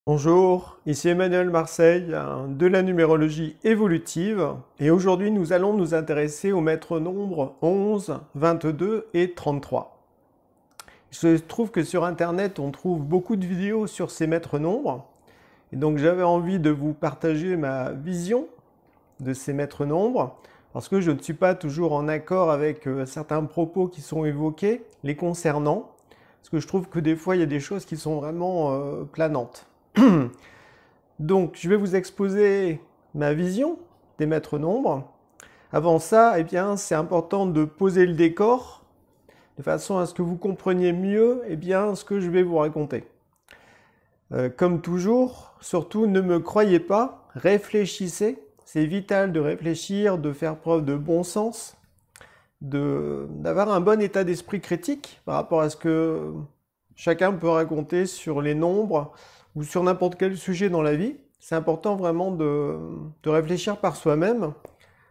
Bonjour, ici Emmanuel Marseille de la numérologie évolutive et aujourd'hui nous allons nous intéresser aux maîtres nombres 11, 22 et 33. Il se trouve que sur internet on trouve beaucoup de vidéos sur ces maîtres nombres et donc j'avais envie de vous partager ma vision de ces maîtres nombres parce que je ne suis pas toujours en accord avec certains propos qui sont évoqués les concernant parce que je trouve que des fois il y a des choses qui sont vraiment planantes. Donc, je vais vous exposer ma vision des maîtres nombres. Avant ça, eh bien, c'est important de poser le décor de façon à ce que vous compreniez mieux ce que je vais vous raconter. Comme toujours, surtout ne me croyez pas, réfléchissez. C'est vital de réfléchir, de faire preuve de bon sens, d'avoir un bon état d'esprit critique par rapport à ce que chacun peut raconter sur les nombres ou sur n'importe quel sujet dans la vie. C'est important vraiment de réfléchir par soi-même.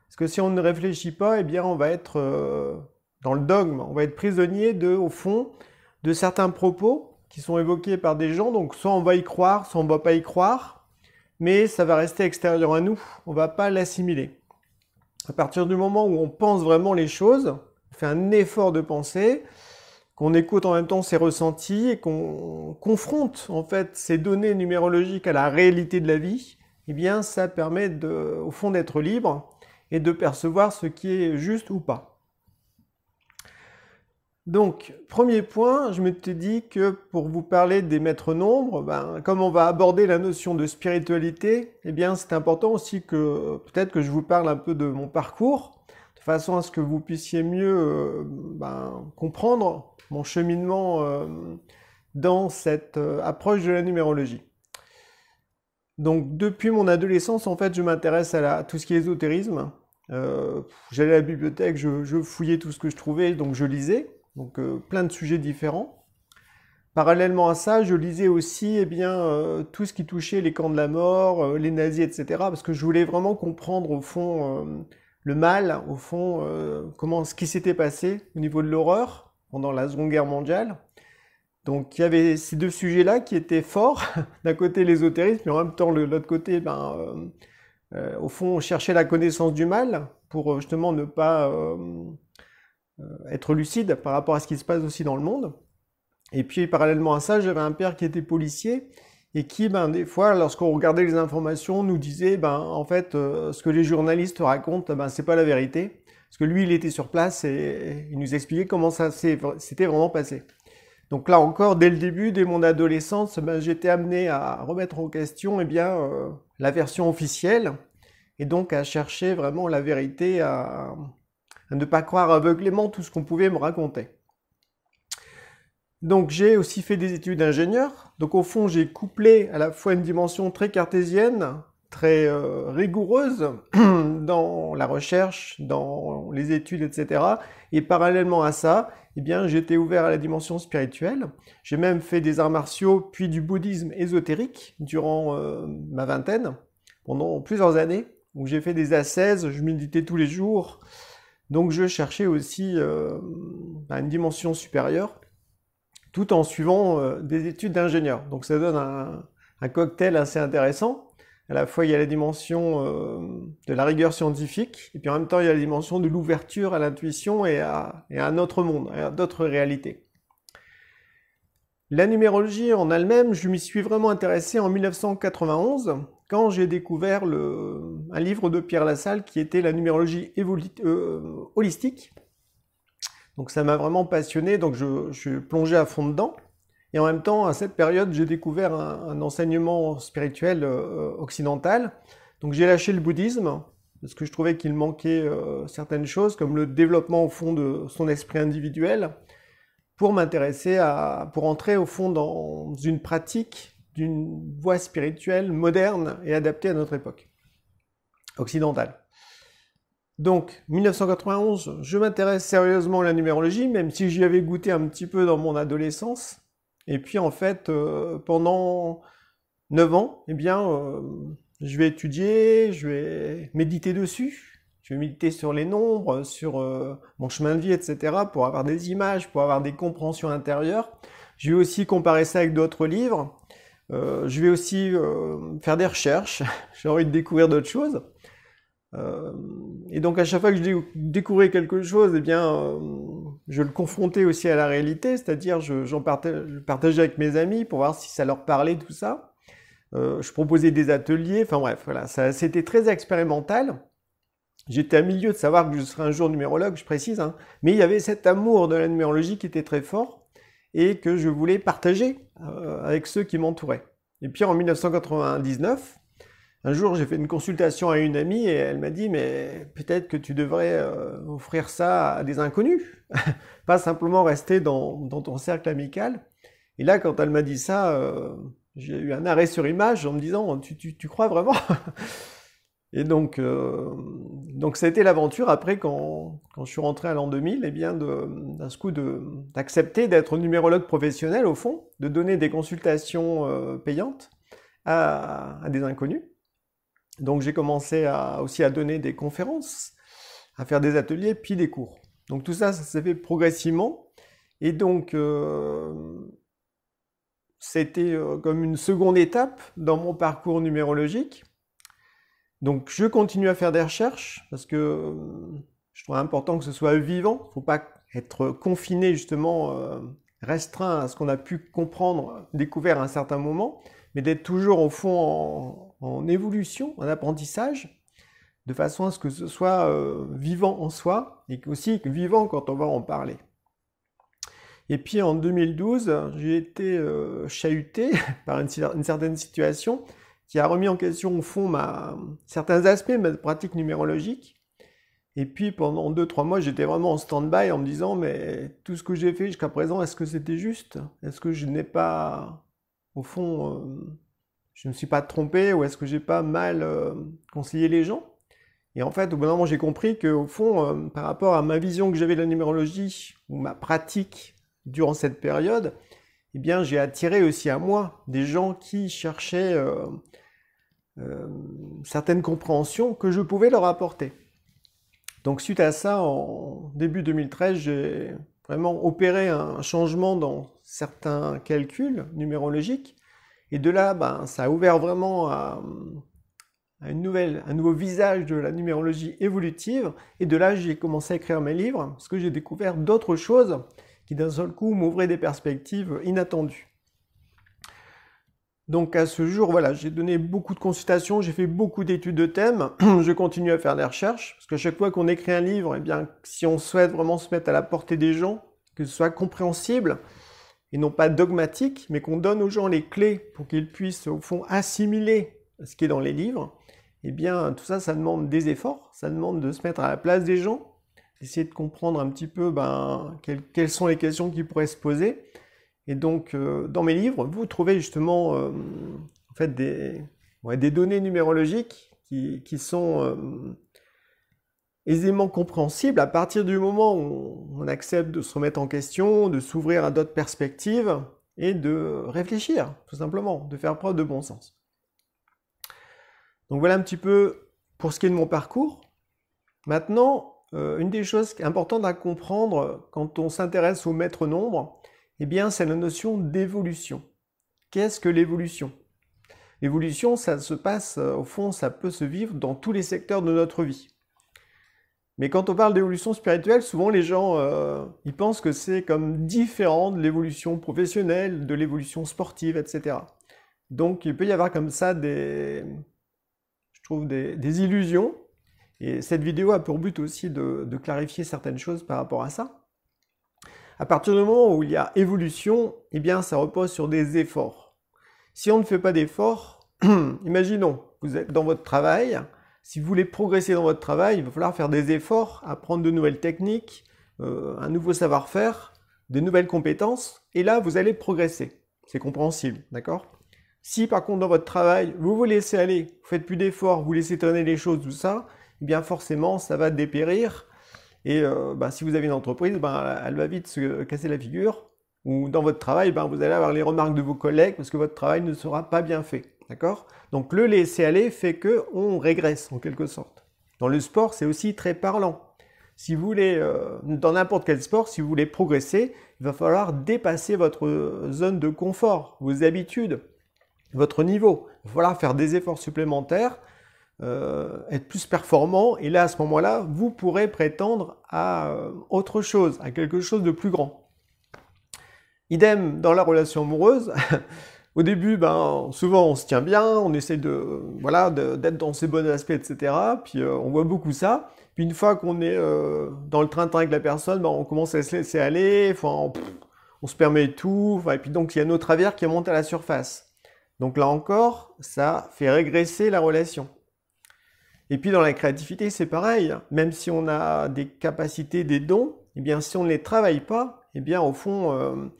Parce que si on ne réfléchit pas, eh bien on va être dans le dogme, on va être prisonnier au fond, de certains propos qui sont évoqués par des gens. Donc soit on va y croire, soit on ne va pas y croire, mais ça va rester extérieur à nous, on ne va pas l'assimiler. À partir du moment où on pense vraiment les choses, on fait un effort de pensée, qu'on écoute en même temps ses ressentis et qu'on confronte en fait ces données numérologiques à la réalité de la vie, eh bien ça permet au fond d'être libre et de percevoir ce qui est juste ou pas. Donc, premier point, je m'étais dit que pour vous parler des maîtres nombres, comme on va aborder la notion de spiritualité, eh bien c'est important aussi que peut-être que je vous parle un peu de mon parcours, de façon à ce que vous puissiez mieux comprendre mon cheminement dans cette approche de la numérologie. Donc depuis mon adolescence, en fait, je m'intéresse à tout ce qui est ésotérisme. J'allais à la bibliothèque, je fouillais tout ce que je trouvais, donc je lisais. Donc plein de sujets différents. Parallèlement à ça, je lisais aussi tout ce qui touchait les camps de la mort, les nazis, etc. Parce que je voulais vraiment comprendre au fond le mal, au fond ce qui s'était passé au niveau de l'horreur pendant la Seconde Guerre mondiale. Donc il y avait ces deux sujets-là qui étaient forts. D'un côté l'ésotérisme, mais en même temps de l'autre côté, au fond, chercher la connaissance du mal pour justement ne pas être lucide par rapport à ce qui se passe aussi dans le monde. Et puis parallèlement à ça, j'avais un père qui était policier et qui, des fois, lorsqu'on regardait les informations, nous disait, en fait, ce que les journalistes racontent, c'est pas la vérité. Parce que lui, il était sur place et il nous expliquait comment ça s'était vraiment passé. Donc là encore, dès le début, dès mon adolescence, j'étais amené à remettre en question la version officielle et donc à chercher vraiment la vérité, à ne pas croire aveuglément tout ce qu'on pouvait me raconter. Donc j'ai aussi fait des études d'ingénieur. Donc au fond, j'ai couplé à la fois une dimension très cartésienne, très rigoureuse dans la recherche, dans les études, etc. Et parallèlement à ça, j'étais ouvert à la dimension spirituelle. J'ai même fait des arts martiaux, puis du bouddhisme ésotérique durant ma vingtaine, pendant plusieurs années, où j'ai fait des ascèses, je méditais tous les jours. Donc je cherchais aussi une dimension supérieure, tout en suivant des études d'ingénieur. Donc ça donne un cocktail assez intéressant. À la fois, il y a la dimension de la rigueur scientifique, et puis en même temps, il y a la dimension de l'ouverture à l'intuition et à un autre monde, à d'autres réalités. La numérologie en elle-même, je m'y suis vraiment intéressé en 1991, quand j'ai découvert un livre de Pierre Lassalle qui était la numérologie holistique. Donc ça m'a vraiment passionné, donc je suis plongé à fond dedans. Et en même temps, à cette période, j'ai découvert un enseignement spirituel occidental. Donc j'ai lâché le bouddhisme, parce que je trouvais qu'il manquait certaines choses, comme le développement au fond de son esprit individuel, pour m'intéresser pour entrer au fond dans une pratique d'une voie spirituelle moderne et adaptée à notre époque occidentale. Donc, 1991, je m'intéresse sérieusement à la numérologie, même si j'y avais goûté un petit peu dans mon adolescence. Et puis, en fait, pendant 9 ans, je vais étudier, je vais méditer dessus. Je vais méditer sur les nombres, sur mon chemin de vie, etc., pour avoir des images, pour avoir des compréhensions intérieures. Je vais aussi comparer ça avec d'autres livres. Je vais aussi faire des recherches. J'ai envie de découvrir d'autres choses. Et donc à chaque fois que je découvrais quelque chose, eh bien, je le confrontais aussi à la réalité, c'est-à-dire je partageais avec mes amis pour voir si ça leur parlait, tout ça. Je proposais des ateliers, enfin bref, voilà, c'était très expérimental. J'étais à milieu de savoir que je serais un jour numérologue, je précise, hein, mais il y avait cet amour de la numérologie qui était très fort et que je voulais partager avec ceux qui m'entouraient. Et puis en 1999, un jour j'ai fait une consultation à une amie et elle m'a dit « mais peut-être que tu devrais offrir ça à des inconnus, pas simplement rester dans ton cercle amical ». Et là, quand elle m'a dit ça, j'ai eu un arrêt sur image en me disant « tu crois vraiment ?» Et donc ça a été l'aventure après quand je suis rentré à l'an 2000, eh bien d'un coup d'accepter d'être numérologue professionnel au fond, de donner des consultations payantes à des inconnus. Donc j'ai commencé aussi à donner des conférences, à faire des ateliers, puis des cours. Donc tout ça, ça s'est fait progressivement. Et donc c'était comme une seconde étape dans mon parcours numérologique. Donc je continue à faire des recherches parce que je trouve important que ce soit vivant. Il ne faut pas être confiné justement, restreint à ce qu'on a pu comprendre, découvert à un certain moment, mais d'être toujours au fond en évolution, en apprentissage, de façon à ce que ce soit vivant en soi et aussi vivant quand on va en parler. Et puis en 2012, j'ai été chahuté par une certaine situation qui a remis en question au fond certains aspects de ma pratique numérologique. Et puis pendant 2-3 mois, j'étais vraiment en stand-by en me disant « mais tout ce que j'ai fait jusqu'à présent, est-ce que c'était juste? Est-ce que je n'ai pas, au fond, je ne me suis pas trompé ou est-ce que j'ai pas mal conseillé les gens ?» Et en fait, au bout d'un moment, j'ai compris qu'au fond, par rapport à ma vision que j'avais de la numérologie ou ma pratique durant cette période, eh bien, j'ai attiré aussi à moi des gens qui cherchaient certaines compréhensions que je pouvais leur apporter. Donc suite à ça, en début 2013, j'ai vraiment opéré un changement dans certains calculs numérologiques. Et de là, ça a ouvert vraiment à un nouveau visage de la numérologie évolutive. Et de là, j'ai commencé à écrire mes livres parce que j'ai découvert d'autres choses qui d'un seul coup m'ouvraient des perspectives inattendues. Donc à ce jour, voilà, j'ai donné beaucoup de consultations, j'ai fait beaucoup d'études de thèmes, je continue à faire des recherches, parce qu'à chaque fois qu'on écrit un livre, eh bien, si on souhaite vraiment se mettre à la portée des gens, que ce soit compréhensible, et non pas dogmatique, mais qu'on donne aux gens les clés pour qu'ils puissent, au fond, assimiler ce qui est dans les livres, eh bien, tout ça, ça demande des efforts, ça demande de se mettre à la place des gens, d'essayer de comprendre un petit peu quelles sont les questions qui pourraient se poser. Et donc, dans mes livres, vous trouvez justement en fait des données numérologiques qui sont aisément compréhensibles à partir du moment où on accepte de se remettre en question, de s'ouvrir à d'autres perspectives et de réfléchir, tout simplement, de faire preuve de bon sens. Donc voilà un petit peu pour ce qui est de mon parcours. Maintenant, une des choses importantes à comprendre quand on s'intéresse au maître nombre, eh bien, c'est la notion d'évolution. Qu'est-ce que l'évolution? L'évolution, ça se passe, au fond, ça peut se vivre dans tous les secteurs de notre vie. Mais quand on parle d'évolution spirituelle, souvent les gens, ils pensent que c'est comme différent de l'évolution professionnelle, de l'évolution sportive, etc. Donc, il peut y avoir comme ça je trouve des illusions. Et cette vidéo a pour but aussi de clarifier certaines choses par rapport à ça. À partir du moment où il y a évolution, eh bien, ça repose sur des efforts. Si on ne fait pas d'efforts, imaginons, vous êtes dans votre travail, si vous voulez progresser dans votre travail, il va falloir faire des efforts, apprendre de nouvelles techniques, un nouveau savoir-faire, de nouvelles compétences, et là, vous allez progresser. C'est compréhensible, d'accord? Si par contre, dans votre travail, vous vous laissez aller, vous faites plus d'efforts, vous laissez traîner les choses, tout ça, eh bien forcément, ça va dépérir. Et si vous avez une entreprise, elle va vite se casser la figure. Ou dans votre travail, vous allez avoir les remarques de vos collègues parce que votre travail ne sera pas bien fait. D'accord? Donc le laisser aller fait qu'on régresse en quelque sorte. Dans le sport, c'est aussi très parlant. Si vous voulez, dans n'importe quel sport, si vous voulez progresser, il va falloir dépasser votre zone de confort, vos habitudes. votre niveau. Il va falloir faire des efforts supplémentaires, être plus performant, et là, à ce moment-là, vous pourrez prétendre à autre chose, à quelque chose de plus grand. Idem dans la relation amoureuse. Au début, souvent on se tient bien, on essaie d'être dans ses bons aspects, etc. Puis on voit beaucoup ça. Puis une fois qu'on est dans le train-train avec la personne, on commence à se laisser aller, on se permet tout, et puis donc il y a nos travers qui montent à la surface. Donc là encore, ça fait régresser la relation. Et puis dans la créativité, c'est pareil. Même si on a des capacités, des dons, eh bien si on ne les travaille pas, eh bien au fond,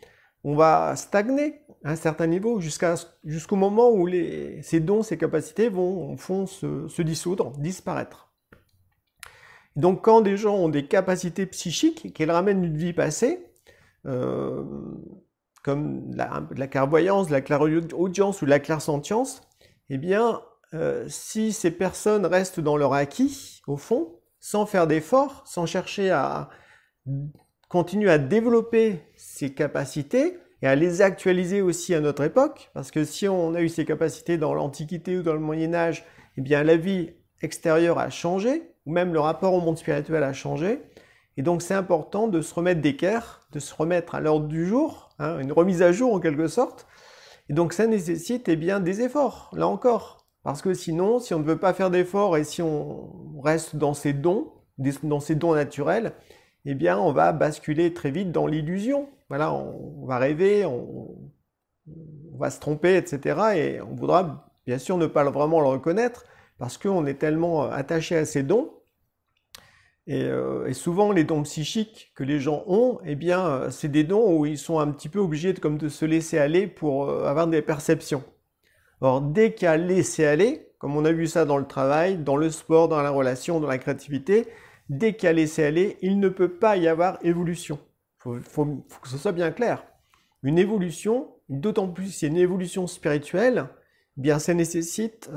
on va stagner à un certain niveau jusqu'au moment où ces dons, ces capacités vont se dissoudre, disparaître. Et donc quand des gens ont des capacités psychiques qu'elles ramènent d'une vie passée, comme la clairvoyance, la clairaudience ou la clairsentience, eh bien si ces personnes restent dans leur acquis, au fond, sans faire d'efforts, sans chercher à continuer à développer ces capacités et à les actualiser aussi à notre époque, parce que si on a eu ces capacités dans l'Antiquité ou dans le Moyen-Âge, eh bien la vie extérieure a changé, ou même le rapport au monde spirituel a changé, et donc c'est important de se remettre d'équerre, de se remettre à l'ordre du jour, une remise à jour en quelque sorte, et donc ça nécessite des efforts, là encore. Parce que sinon, si on ne veut pas faire d'efforts et si on reste dans ses dons naturels, eh bien on va basculer très vite dans l'illusion. Voilà, on va rêver, on va se tromper, etc. Et on voudra bien sûr ne pas vraiment le reconnaître parce qu'on est tellement attaché à ces dons. Et souvent les dons psychiques que les gens ont, eh bien c'est des dons où ils sont un petit peu obligés de se laisser aller pour avoir des perceptions. Or, dès qu'il y a laisser aller, comme on a vu ça dans le travail, dans le sport, dans la relation, dans la créativité, dès qu'il y a laisser aller, il ne peut pas y avoir évolution. Il faut que ce soit bien clair. Une évolution, d'autant plus si c'est une évolution spirituelle, eh bien ça nécessite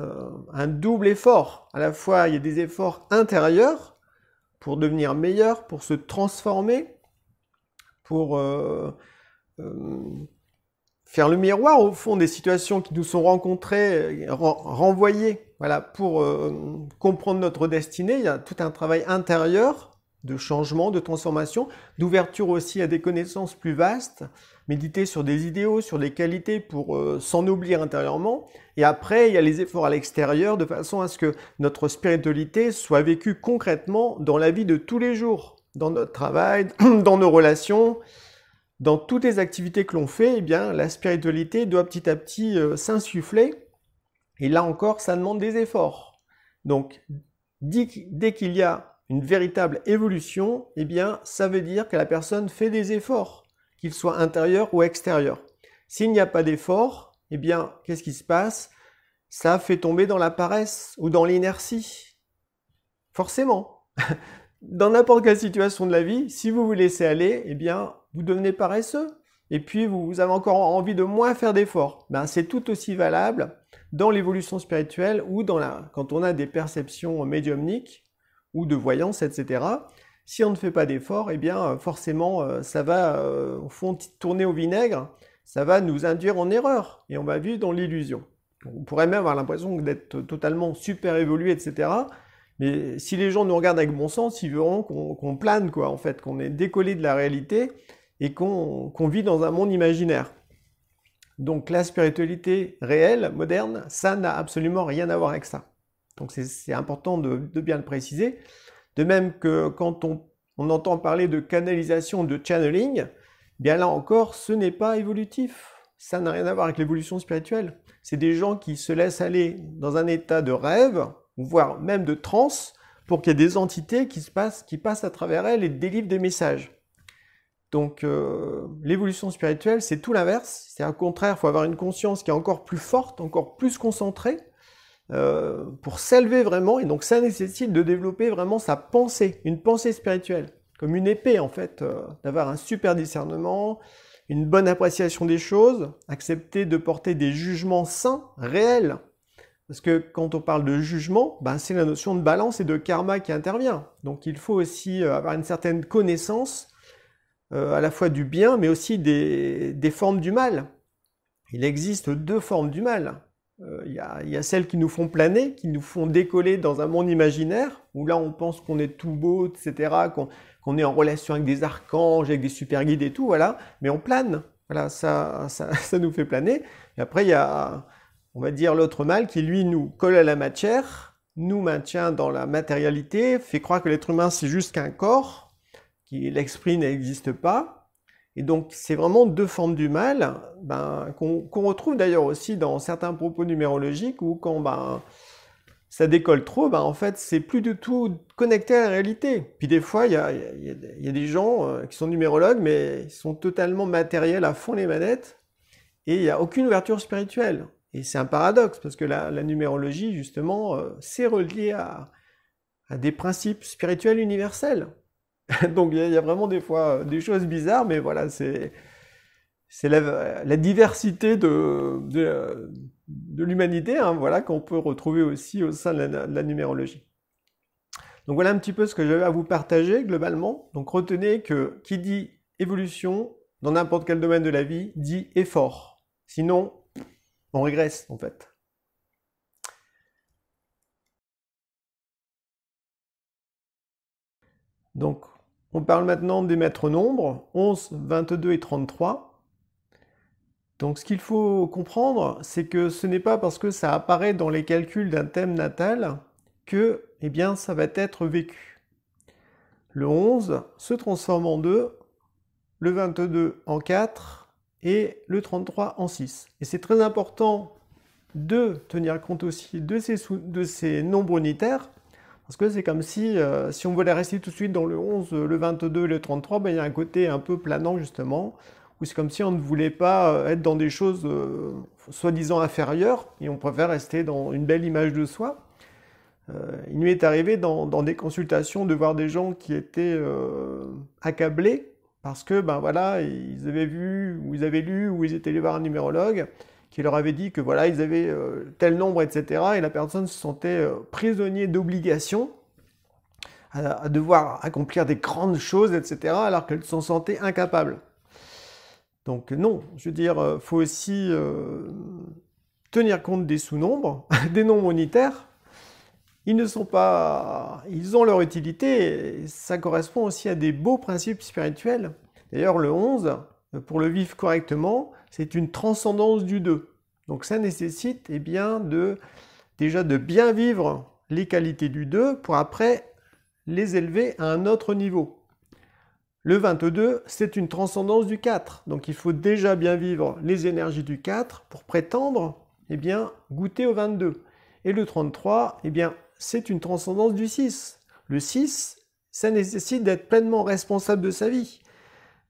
un double effort. À la fois, il y a des efforts intérieurs pour devenir meilleur, pour se transformer, pour faire le miroir au fond des situations qui nous sont renvoyées, voilà, pour comprendre notre destinée. Il y a tout un travail intérieur de changement, de transformation, d'ouverture aussi à des connaissances plus vastes, méditer sur des idéaux, sur des qualités pour s'ennoblir intérieurement. Et après, il y a les efforts à l'extérieur de façon à ce que notre spiritualité soit vécue concrètement dans la vie de tous les jours, dans notre travail, dans nos relations. Dans toutes les activités que l'on fait, eh bien, la spiritualité doit petit à petit s'insuffler. Et là encore, ça demande des efforts. Donc, dès qu'il y a une véritable évolution, eh bien, ça veut dire que la personne fait des efforts, qu'ils soient intérieurs ou extérieurs. S'il n'y a pas d'effort, eh bien, qu'est-ce qui se passe? Ça fait tomber dans la paresse ou dans l'inertie. Forcément. Dans n'importe quelle situation de la vie, si vous vous laissez aller, eh bien, vous devenez paresseux. Et puis, vous avez encore envie de moins faire d'efforts. C'est tout aussi valable dans l'évolution spirituelle ou quand on a des perceptions médiumniques ou de voyance, etc. Si on ne fait pas d'efforts, eh bien, forcément, ça va au fond tourner au vinaigre. Ça va nous induire en erreur et on va vivre dans l'illusion. On pourrait même avoir l'impression d'être totalement super évolué, etc. Mais si les gens nous regardent avec bon sens, ils verront qu'on plane, quoi, en fait, qu'on est décollé de la réalité et qu'on vit dans un monde imaginaire. Donc la spiritualité réelle, moderne, ça n'a absolument rien à voir avec ça. Donc c'est important de bien le préciser. De même que quand on entend parler de canalisation, de channeling, bien là encore, ce n'est pas évolutif. Ça n'a rien à voir avec l'évolution spirituelle. C'est des gens qui se laissent aller dans un état de rêve, voire même de transe, pour qu'il y ait des entités qui passent à travers elles et délivrent des messages. Donc l'évolution spirituelle, c'est tout l'inverse. C'est au contraire, il faut avoir une conscience qui est encore plus forte, encore plus concentrée, pour s'élever vraiment. Et donc ça nécessite de développer vraiment sa pensée, une pensée spirituelle, comme une épée en fait, d'avoir un super discernement, une bonne appréciation des choses, accepter de porter des jugements sains, réels. Parce que quand on parle de jugement, c'est la notion de balance et de karma qui intervient. Donc il faut aussi avoir une certaine connaissance à la fois du bien, mais aussi des formes du mal. il existe deux formes du mal. Il y a celles qui nous font planer, qui nous font décoller dans un monde imaginaire, où là on pense qu'on est tout beau, etc., qu'on est en relation avec des archanges, avec des super guides et tout, voilà, mais on plane. Voilà, ça nous fait planer. Et après, il y a, on va dire, l'autre mal qui, lui, nous colle à la matière, nous maintient dans la matérialité, fait croire que l'être humain, c'est juste qu'un corps, que l'esprit n'existe pas. Et donc, c'est vraiment deux formes du mal, qu'on retrouve d'ailleurs aussi dans certains propos numérologiques, où quand ça décolle trop, en fait, c'est plus du tout connecté à la réalité. Puis des fois, il y a des gens qui sont numérologues, mais ils sont totalement matériels, à fond les manettes, et il n'y a aucune ouverture spirituelle. Et c'est un paradoxe, parce que la numérologie, justement, c'est relié à des principes spirituels universels. Donc il y a vraiment des fois des choses bizarres, mais voilà, c'est la diversité de l'humanité, hein, voilà, qu'on peut retrouver aussi au sein de la numérologie. Donc voilà un petit peu ce que j'avais à vous partager globalement. Donc retenez que qui dit évolution dans n'importe quel domaine de la vie dit effort. Sinon, on régresse en fait. Donc on parle maintenant des maîtres nombres, 11, 22 et 33. Donc ce qu'il faut comprendre, c'est que ce n'est pas parce que ça apparaît dans les calculs d'un thème natal que, eh bien, ça va être vécu. Le 11 se transforme en 2, le 22 en 4 et le 33 en 6. Et c'est très important de tenir compte aussi de ces nombres unitaires, parce que c'est comme si on voulait rester tout de suite dans le 11, le 22 et le 33, il y a un côté un peu planant justement, où c'est comme si on ne voulait pas être dans des choses soi-disant inférieures, et on préfère rester dans une belle image de soi. Il m'est arrivé dans des consultations de voir des gens qui étaient accablés, parce que voilà, ils avaient vu, ou ils avaient lu, ou ils étaient allés voir un numérologue, qui leur avait dit que voilà, ils avaient tel nombre, etc. Et la personne se sentait prisonnier d'obligations, à devoir accomplir des grandes choses, etc., alors qu'elle s'en sentait incapable. Donc non, je veux dire, faut aussi tenir compte des sous-nombres, des nombres unitaires. Ils ne sont pas... Ils ont leur utilité, et ça correspond aussi à des beaux principes spirituels. D'ailleurs, le 11, pour le vivre correctement, c'est une transcendance du 2. Donc ça nécessite déjà de bien vivre les qualités du 2 pour après les élever à un autre niveau. Le 22, c'est une transcendance du 4. Donc il faut déjà bien vivre les énergies du 4 pour prétendre goûter au 22. Et le 33, c'est une transcendance du 6. Le 6, ça nécessite d'être pleinement responsable de sa vie,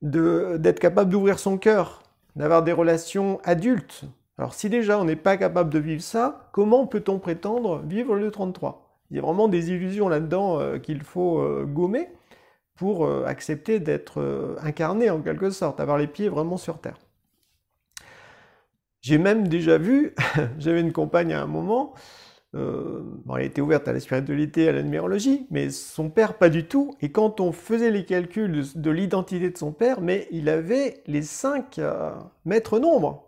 d'être capable d'ouvrir son cœur, d'avoir des relations adultes. Alors si déjà on n'est pas capable de vivre ça, comment peut-on prétendre vivre le 33? Il y a vraiment des illusions là-dedans qu'il faut gommer pour accepter d'être incarné en quelque sorte, avoir les pieds vraiment sur terre. J'ai même déjà vu, j'avais une compagne à un moment, elle était ouverte à la spiritualité, à la numérologie, mais son père pas du tout. Et quand on faisait les calculs de l'identité de son père, mais il avait les 5 maîtres nombres.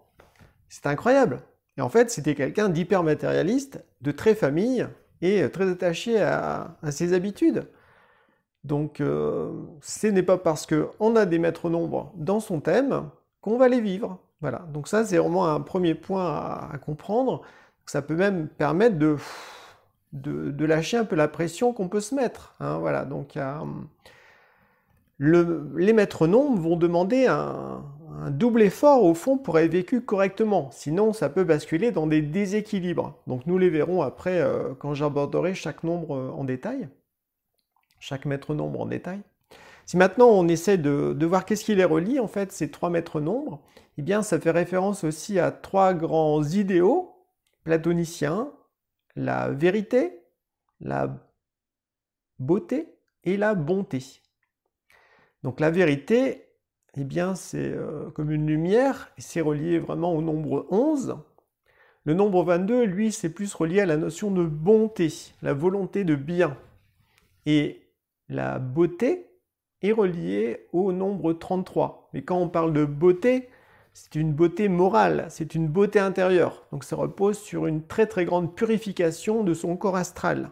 C'est incroyable. Et en fait, c'était quelqu'un d'hyper matérialiste, de très famille, et très attaché à ses habitudes. Donc, ce n'est pas parce qu'on a des maîtres nombres dans son thème qu'on va les vivre. Voilà. Donc ça, c'est vraiment un premier point à comprendre. Ça peut même permettre de lâcher un peu la pression qu'on peut se mettre. Hein, voilà. Donc, les maîtres nombres vont demander un double effort au fond pour être vécu correctement. Sinon, ça peut basculer dans des déséquilibres. Donc, nous les verrons après quand j'aborderai chaque nombre en détail. Chaque maître nombre en détail. Si maintenant on essaie de voir qu'est-ce qui les relie, en fait, ces 3 maîtres nombres, ça fait référence aussi à 3 grands idéaux platoniciens, la vérité, la beauté et la bonté. Donc la vérité, c'est comme une lumière, et c'est relié vraiment au nombre 11. Le nombre 22, lui, c'est plus relié à la notion de bonté, la volonté de bien. Et la beauté est reliée au nombre 33. Mais quand on parle de beauté, c'est une beauté morale, c'est une beauté intérieure. Donc ça repose sur une très très grande purification de son corps astral.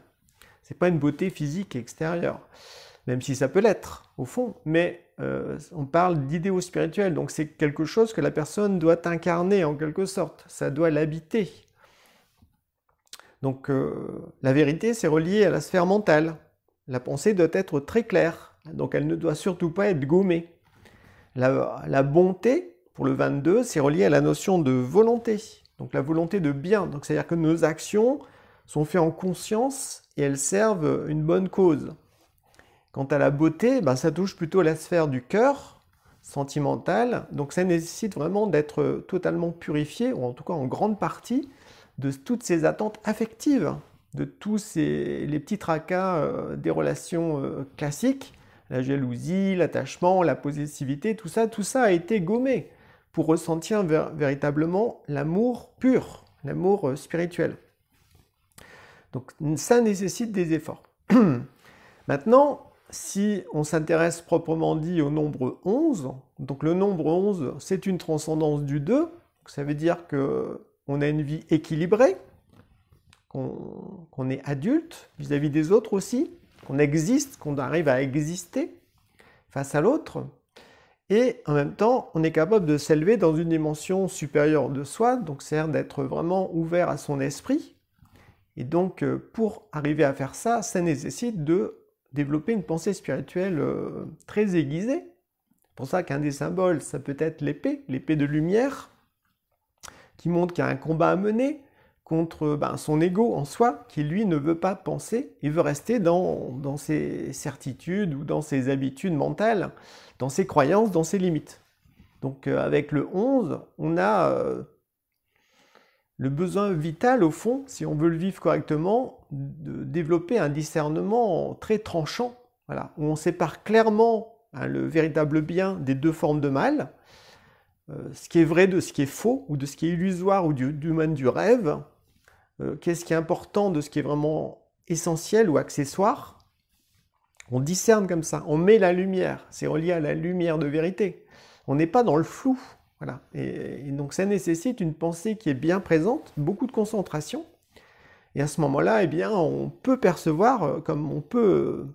C'est pas une beauté physique extérieure, même si ça peut l'être au fond, mais on parle d'idéaux spirituels, donc c'est quelque chose que la personne doit incarner en quelque sorte, ça doit l'habiter. Donc la vérité, c'est relié à la sphère mentale. La pensée doit être très claire, donc elle ne doit surtout pas être gommée. La bonté, pour le 22, c'est relié à la notion de volonté, donc la volonté de bien. Donc c'est-à-dire que nos actions sont faites en conscience et elles servent une bonne cause. Quant à la beauté, ben, ça touche plutôt la sphère du cœur, sentimentale, donc ça nécessite vraiment d'être totalement purifié, ou en tout cas en grande partie, de toutes ces attentes affectives, de tous les petits tracas des relations classiques, la jalousie, l'attachement, la possessivité, tout ça a été gommé pour ressentir véritablement l'amour pur, l'amour spirituel. Donc ça nécessite des efforts. Maintenant, si on s'intéresse proprement dit au nombre 11, donc le nombre 11, c'est une transcendance du 2, donc ça veut dire qu'on a une vie équilibrée, qu'on est adulte vis-à-vis des autres aussi, qu'on existe, qu'on arrive à exister face à l'autre, et en même temps, on est capable de s'élever dans une dimension supérieure de soi, donc c'est-à-dire d'être vraiment ouvert à son esprit, et donc pour arriver à faire ça, ça nécessite de développer une pensée spirituelle très aiguisée. C'est pour ça qu'un des symboles, ça peut être l'épée de lumière, qui montre qu'il y a un combat à mener contre son ego en soi, qui lui ne veut pas penser, il veut rester dans ses certitudes ou dans ses habitudes mentales, dans ses croyances, dans ses limites. Donc avec le 11, on a le besoin vital, au fond, si on veut le vivre correctement, de développer un discernement très tranchant, voilà, où on sépare clairement le véritable bien des deux formes de mal, ce qui est vrai de ce qui est faux, ou de ce qui est illusoire, ou du rêve, qu'est-ce qui est important de ce qui est vraiment essentiel ou accessoire. On discerne comme ça, on met la lumière, c'est relié à la lumière de vérité. On n'est pas dans le flou. Voilà. Et donc ça nécessite une pensée qui est bien présente, beaucoup de concentration. Et à ce moment-là, eh bien, on peut percevoir, comme on peut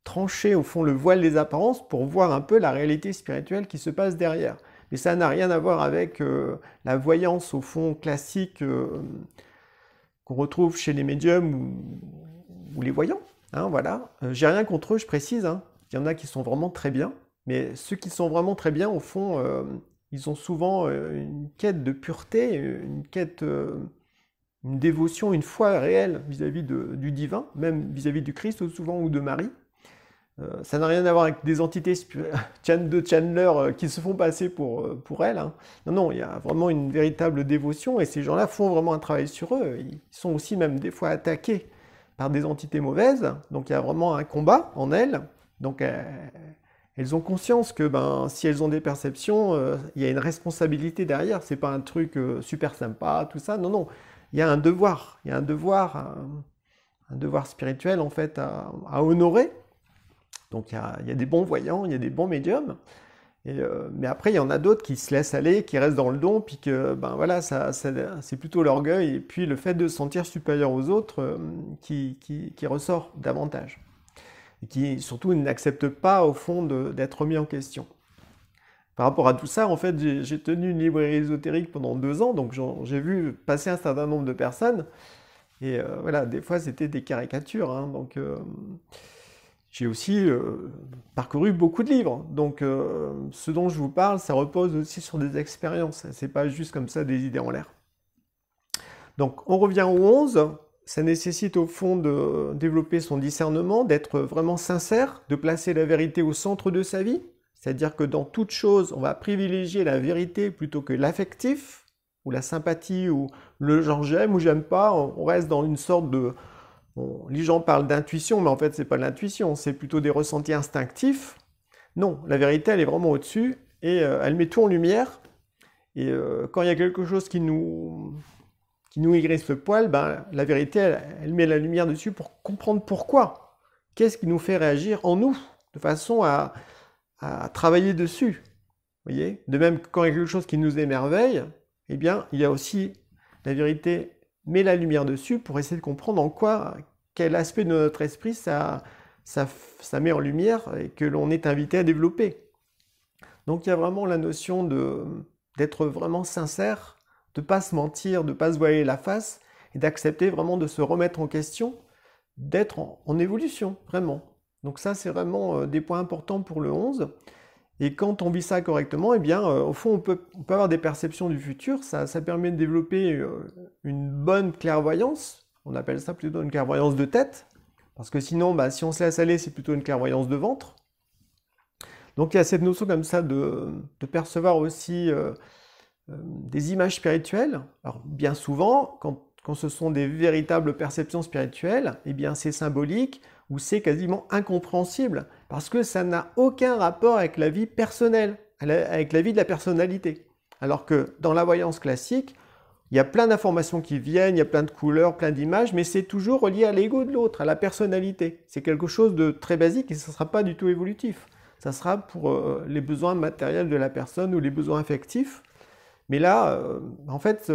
trancher au fond le voile des apparences pour voir un peu la réalité spirituelle qui se passe derrière. Mais ça n'a rien à voir avec la voyance au fond classique qu'on retrouve chez les médiums ou les voyants. Hein, voilà. J'ai rien contre eux, je précise. Hein. Il y en a qui sont vraiment très bien. Mais ceux qui sont vraiment très bien, au fond, ils ont souvent une quête de pureté, une quête, une dévotion, une foi réelle vis-à-vis du divin, même vis-à-vis du Christ souvent ou de Marie. Ça n'a rien à voir avec des entités de Chandler qui se font passer pour elles. Hein. Non, non, il y a vraiment une véritable dévotion et ces gens-là font vraiment un travail sur eux. Ils sont aussi même des fois attaqués par des entités mauvaises, donc il y a vraiment un combat en elles. Donc elles ont conscience que si elles ont des perceptions, il y a une responsabilité derrière. C'est pas un truc super sympa, tout ça. Non, non. Il y a un devoir. Il y a un devoir spirituel en fait à honorer. Donc il y a des bons voyants, il y a des bons médiums. Mais après, il y en a d'autres qui se laissent aller, qui restent dans le don, puis que voilà, c'est plutôt l'orgueil et puis le fait de se sentir supérieur aux autres qui ressort davantage. Et qui surtout n'acceptent pas au fond d'être remis en question. Par rapport à tout ça, en fait, j'ai tenu une librairie ésotérique pendant 2 ans, donc j'ai vu passer un certain nombre de personnes, et voilà, des fois c'était des caricatures, hein, donc j'ai aussi parcouru beaucoup de livres, donc ce dont je vous parle, ça repose aussi sur des expériences, c'est pas juste comme ça des idées en l'air. Donc on revient au 11, ça nécessite au fond de développer son discernement, d'être vraiment sincère, de placer la vérité au centre de sa vie. C'est-à-dire que dans toute chose, on va privilégier la vérité plutôt que l'affectif, ou la sympathie, ou le genre j'aime ou j'aime pas. On reste dans une sorte de... les gens parlent d'intuition, mais en fait, c'est pas de l'intuition, c'est plutôt des ressentis instinctifs. Non, la vérité, elle est vraiment au-dessus, et elle met tout en lumière. Et quand il y a quelque chose qui nous hérisse le poil, la vérité, elle met la lumière dessus pour comprendre pourquoi. Qu'est-ce qui nous fait réagir en nous, de façon à travailler dessus. voyez? De même que quand il y a quelque chose qui nous émerveille, eh bien, il y a aussi la vérité met la lumière dessus pour essayer de comprendre en quoi, quel aspect de notre esprit ça met en lumière et que l'on est invité à développer. Donc il y a vraiment la notion d'être vraiment sincère, de ne pas se mentir, de ne pas se voiler la face, et d'accepter vraiment de se remettre en question, d'être en évolution, vraiment. Donc ça, c'est vraiment des points importants pour le 11. Et quand on vit ça correctement, eh bien, au fond, on peut avoir des perceptions du futur. Ça permet de développer une bonne clairvoyance. On appelle ça plutôt une clairvoyance de tête. Parce que sinon, bah, si on se laisse aller, c'est plutôt une clairvoyance de ventre. Donc il y a cette notion comme ça de percevoir aussi des images spirituelles. Alors bien souvent, quand ce sont des véritables perceptions spirituelles, eh bien c'est symbolique ou c'est quasiment incompréhensible parce que ça n'a aucun rapport avec la vie personnelle, avec la vie de la personnalité. Alors que dans la voyance classique, il y a plein d'informations qui viennent, il y a plein de couleurs, plein d'images, mais c'est toujours relié à l'ego de l'autre, à la personnalité. C'est quelque chose de très basique et ce ne sera pas du tout évolutif. Ça sera pour les besoins matériels de la personne ou les besoins affectifs. Mais là, en fait,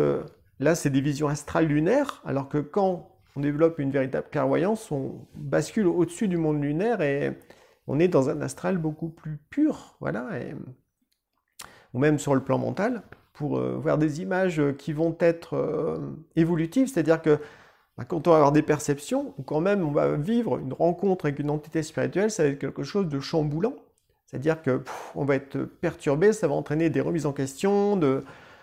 là, c'est des visions astrales lunaires, alors que quand on développe une véritable clairvoyance, on bascule au-dessus du monde lunaire et on est dans un astral beaucoup plus pur, voilà, ou même sur le plan mental, pour voir des images qui vont être évolutives, c'est-à-dire que bah, quand on va avoir des perceptions, ou quand même on va vivre une rencontre avec une entité spirituelle, ça va être quelque chose de chamboulant, c'est-à-dire que on va être perturbé, ça va entraîner des remises en question,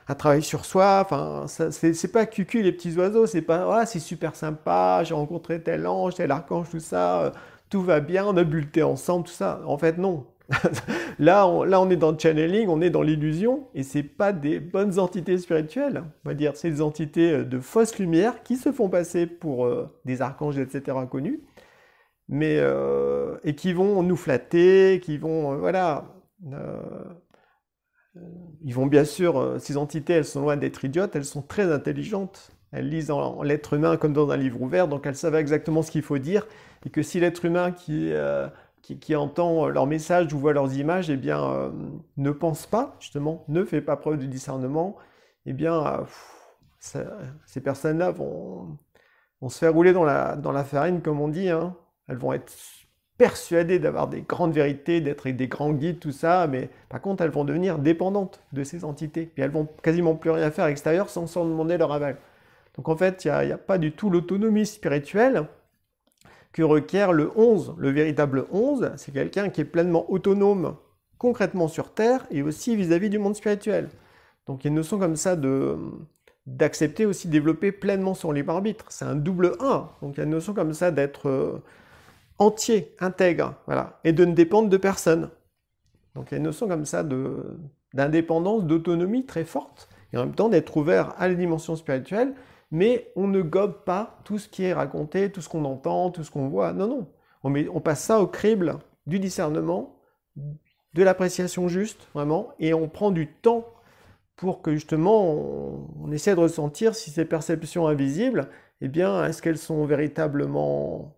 un travail sur soi, enfin, c'est pas cucu les petits oiseaux, c'est pas, ah, c'est super sympa, j'ai rencontré tel ange, tel archange, tout ça, tout va bien, on a bu le thé ensemble, tout ça. En fait, non. Là, on est dans le channeling, on est dans l'illusion, et c'est pas des bonnes entités spirituelles, on va dire, c'est des entités de fausse lumière qui se font passer pour des archanges, etc., connus, mais, et qui vont nous flatter, qui vont, voilà, ils vont bien sûr, ces entités, elles sont loin d'être idiotes, elles sont très intelligentes. Elles lisent en l'être humain comme dans un livre ouvert, donc elles savent exactement ce qu'il faut dire, et que si l'être humain qui entend leur message ou voit leurs images, eh bien, ne pense pas, justement, ne fait pas preuve de discernement, eh bien, ces personnes-là vont se faire rouler dans la farine, comme on dit, hein. Elles vont être persuadées d'avoir des grandes vérités, d'être des grands guides, tout ça, mais par contre, elles vont devenir dépendantes de ces entités. Puis elles vont quasiment plus rien faire à l'extérieur sans demander leur aval. Donc en fait, il n'y a pas du tout l'autonomie spirituelle que requiert le 11. Le véritable 11, c'est quelqu'un qui est pleinement autonome concrètement sur Terre et aussi vis-à-vis du monde spirituel. Donc il y a une notion comme ça d'accepter aussi de développer pleinement son libre arbitre. C'est un double 1. Donc il y a une notion comme ça d'être entier, intègre, voilà, et de ne dépendre de personne. Donc il y a une notion comme ça d'indépendance, d'autonomie très forte, et en même temps d'être ouvert à la dimension spirituelle, mais on ne gobe pas tout ce qui est raconté, tout ce qu'on entend, tout ce qu'on voit. Non, non. On passe ça au crible du discernement, de l'appréciation juste, vraiment, et on prend du temps pour que justement on essaie de ressentir si ces perceptions invisibles, eh bien, est-ce qu'elles sont véritablement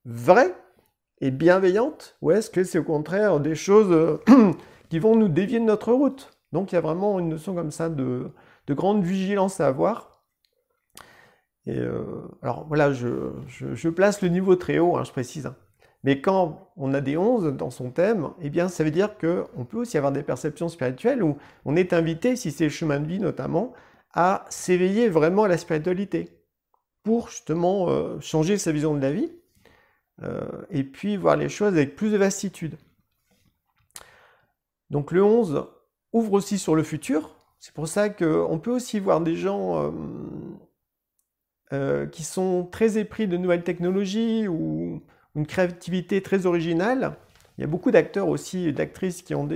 vraies et bienveillantes, ou est-ce que c'est au contraire des choses qui vont nous dévier de notre route? Donc il y a vraiment une notion comme ça de grande vigilance à avoir. Et alors voilà, je place le niveau très haut, hein, je précise. Hein. Mais quand on a des 11 dans son thème, eh bien ça veut dire qu'on peut aussi avoir des perceptions spirituelles où on est invité, si c'est le chemin de vie notamment, à s'éveiller vraiment à la spiritualité pour justement changer sa vision de la vie et puis voir les choses avec plus de vastitude. Donc le 11 ouvre aussi sur le futur. C'est pour ça qu'on peut aussi voir des gens qui sont très épris de nouvelles technologies ou une créativité très originale. Il y a beaucoup d'acteurs aussi et d'actrices qui ont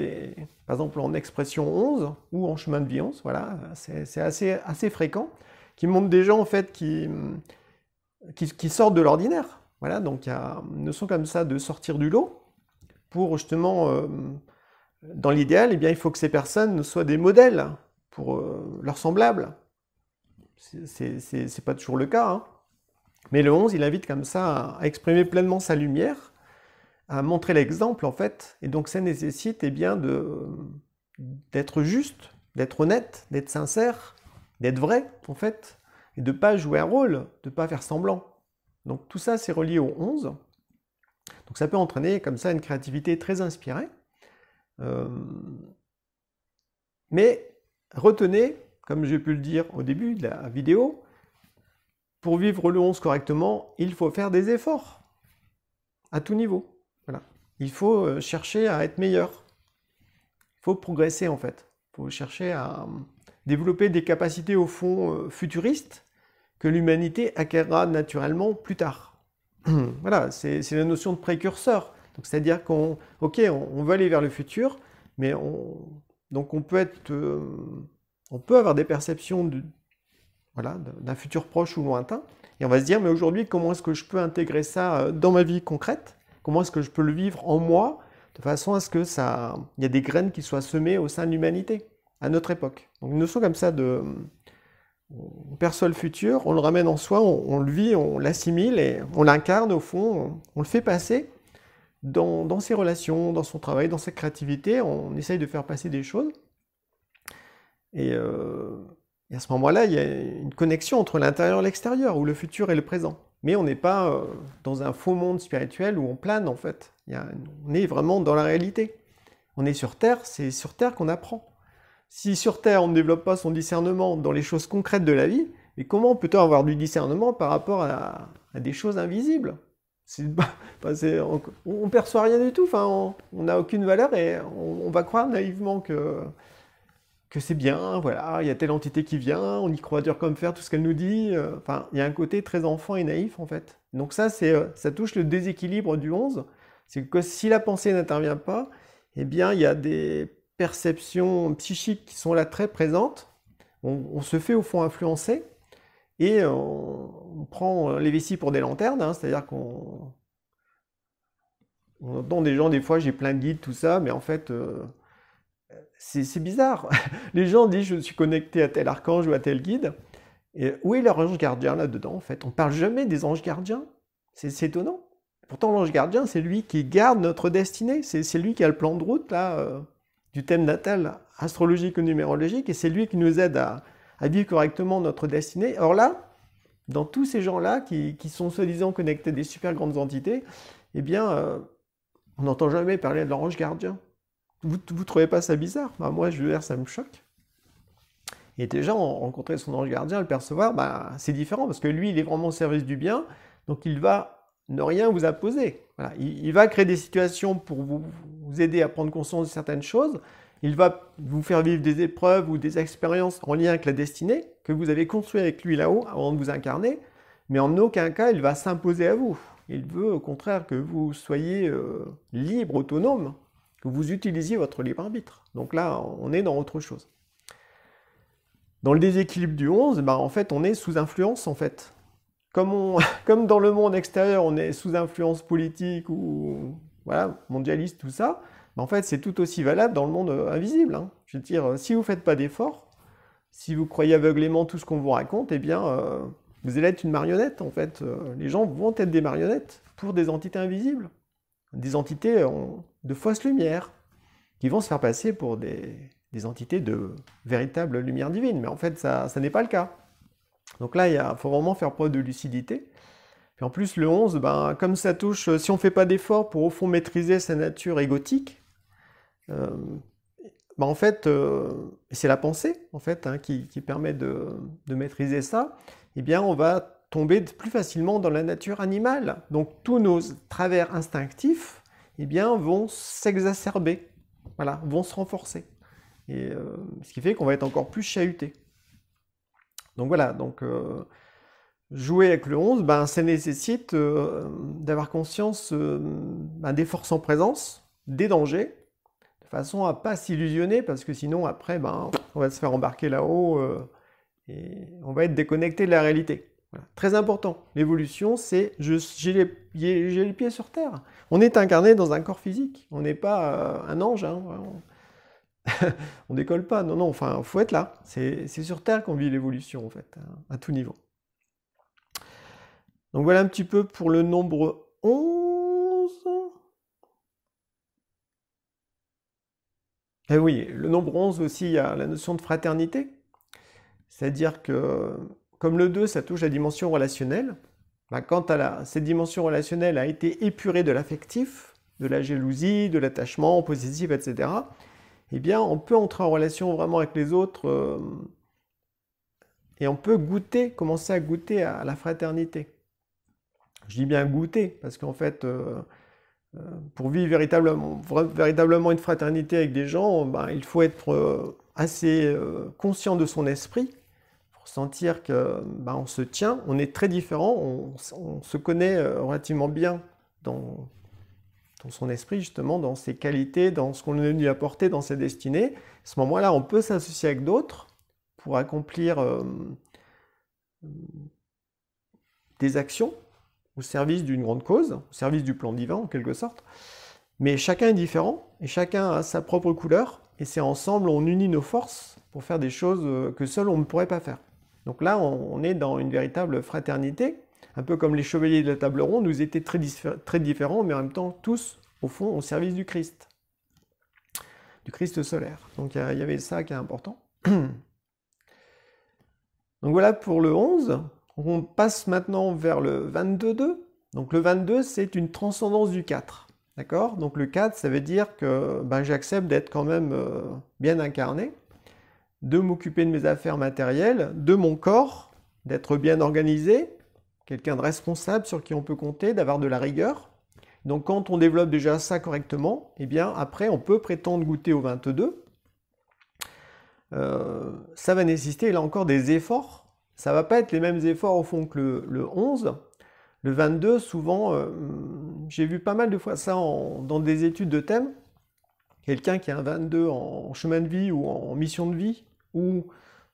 par exemple en expression 11 ou en chemin de vie 11, voilà, c'est assez fréquent, qui montrent des gens en fait qui sortent de l'ordinaire. Voilà, donc il y a une notion comme ça de sortir du lot pour justement, dans l'idéal, eh bien, il faut que ces personnes soient des modèles pour leurs semblables. C'est pas toujours le cas, hein. Mais le 11, il invite comme ça à exprimer pleinement sa lumière, à montrer l'exemple en fait, et donc ça nécessite eh bien, d'être juste, d'être honnête, d'être sincère, d'être vrai, en fait, et de ne pas jouer un rôle, de ne pas faire semblant. Donc tout ça, c'est relié au 11. Donc ça peut entraîner comme ça une créativité très inspirée. Mais retenez, comme j'ai pu le dire au début de la vidéo, pour vivre le 11 correctement, il faut faire des efforts à tout niveau. Voilà. Il faut chercher à être meilleur. Il faut progresser en fait. Il faut chercher à développer des capacités au fond futuristes que l'humanité acquérera naturellement plus tard. Voilà, c'est la notion de précurseur. Donc c'est-à-dire qu'on veut aller vers le futur, mais donc on peut avoir des perceptions d'un futur proche ou lointain, et on va se dire, mais aujourd'hui, comment est-ce que je peux intégrer ça dans ma vie concrète? Comment est-ce que je peux le vivre en moi, de façon à ce que il y a des graines qui soient semées au sein de l'humanité, à notre époque. Donc une notion comme ça on perçoit le futur, on le ramène en soi, on le vit, on l'assimile, et on l'incarne au fond, on le fait passer dans ses relations, dans son travail, dans sa créativité, on essaye de faire passer des choses. Et à ce moment-là, il y a une connexion entre l'intérieur et l'extérieur, ou le futur et le présent. Mais on n'est pas dans un faux monde spirituel où on plane, en fait. On est vraiment dans la réalité. On est sur Terre, c'est sur Terre qu'on apprend. Si sur Terre, on ne développe pas son discernement dans les choses concrètes de la vie, mais comment peut-on avoir du discernement par rapport à des choses invisibles? On ne perçoit rien du tout, on n'a aucune valeur, et on va croire naïvement que c'est bien, voilà, il y a telle entité qui vient, on y croit dur comme fer, tout ce qu'elle nous dit. Il y a un côté très enfant et naïf, en fait. Donc ça touche le déséquilibre du 11. C'est que si la pensée n'intervient pas, eh bien, il y a des perceptions psychiques qui sont là très présentes. On se fait au fond influencer, et on prend les vessies pour des lanternes, hein, c'est-à-dire qu'on entend des gens, des fois, j'ai plein de guides, tout ça, mais en fait... c'est bizarre. Les gens disent je suis connecté à tel archange ou à tel guide. Et où est leur ange gardien là-dedans en fait? On ne parle jamais des anges gardiens. C'est étonnant. Pourtant l'ange gardien c'est lui qui garde notre destinée. C'est lui qui a le plan de route là, du thème natal astrologique ou numérologique, et c'est lui qui nous aide à vivre correctement notre destinée. Or là, dans tous ces gens-là qui sont soi-disant connectés à des super grandes entités, eh bien on n'entend jamais parler de leur ange gardien. Vous trouvez pas ça bizarre? Moi, je veux dire, ça me choque. Et déjà, rencontrer son ange gardien, le percevoir, c'est différent, parce que lui, il est vraiment au service du bien, donc il va ne rien vous imposer. Voilà. Il va créer des situations pour vous aider à prendre conscience de certaines choses, il va vous faire vivre des épreuves ou des expériences en lien avec la destinée, que vous avez construit avec lui là-haut, avant de vous incarner, mais en aucun cas, il va s'imposer à vous. Il veut, au contraire, que vous soyez libre, autonome, que vous utilisiez votre libre arbitre. Donc là, on est dans autre chose. Dans le déséquilibre du 11, en fait, on est sous influence, en fait. Comme dans le monde extérieur, on est sous influence politique ou voilà, mondialiste, tout ça, en fait, c'est tout aussi valable dans le monde invisible. Hein. Je veux dire, si vous ne faites pas d'efforts, si vous croyez aveuglément tout ce qu'on vous raconte, eh bien, vous allez être une marionnette, en fait. Les gens vont être des marionnettes pour des entités invisibles. Des entités de fausse lumière, qui vont se faire passer pour des entités de véritable lumière divine. Mais en fait, ça n'est pas le cas. Donc là, il faut vraiment faire preuve de lucidité. Puis en plus, le 11, comme ça touche, si on ne fait pas d'effort pour au fond maîtriser sa nature égotique, en fait, c'est la pensée en fait, hein, qui permet de maîtriser ça, eh bien on va tomber plus facilement dans la nature animale. Donc tous nos travers instinctifs eh bien, vont s'exacerber, voilà, vont se renforcer. Et, ce qui fait qu'on va être encore plus chahuté. Donc voilà, jouer avec le 11, ça nécessite d'avoir conscience des forces en présence, des dangers, de façon à ne pas s'illusionner, parce que sinon après, on va se faire embarquer là-haut et on va être déconnecté de la réalité. Voilà. Très important, l'évolution, c'est j'ai les pieds sur terre. On est incarné dans un corps physique, on n'est pas un ange, hein, on décolle pas, non, enfin, faut être là. C'est sur terre qu'on vit l'évolution, en fait, à tout niveau. Donc voilà un petit peu pour le nombre 11. Et oui, le nombre 11 aussi, il y a la notion de fraternité. C'est-à-dire que, comme le 2, ça touche la dimension relationnelle, bah, quand cette dimension relationnelle a été épurée de l'affectif, de la jalousie, de l'attachement possessif, etc., eh bien, on peut entrer en relation vraiment avec les autres et on peut commencer à goûter à la fraternité. Je dis bien goûter, parce qu'en fait, pour vivre véritablement une fraternité avec des gens, ben, il faut être assez conscient de son esprit pour sentir que ben, on se tient, on est très différents, on se connaît relativement bien dans son esprit, justement, dans ses qualités, dans ce qu'on est venu apporter, dans ses destinées. À ce moment-là, on peut s'associer avec d'autres pour accomplir des actions au service d'une grande cause, au service du plan divin en quelque sorte. Mais chacun est différent et chacun a sa propre couleur et c'est ensemble on unit nos forces pour faire des choses que seul on ne pourrait pas faire. Donc là on est dans une véritable fraternité, un peu comme les chevaliers de la table ronde, nous étaient très différents mais en même temps tous au fond au service du Christ solaire. Donc il y avait ça qui est important. Donc voilà pour le 11. On passe maintenant vers le 22-2. Donc le 22, c'est une transcendance du 4. D'accord? Donc le 4, ça veut dire que ben, j'accepte d'être quand même bien incarné, de m'occuper de mes affaires matérielles, de mon corps, d'être bien organisé, quelqu'un de responsable sur qui on peut compter, d'avoir de la rigueur. Donc quand on développe déjà ça correctement, eh bien après on peut prétendre goûter au 22. Ça va nécessiter là encore des efforts. Ça va pas être les mêmes efforts au fond que le 11. Le 22, souvent, j'ai vu pas mal de fois ça dans des études de thème. Quelqu'un qui a un 22 en chemin de vie ou en mission de vie ou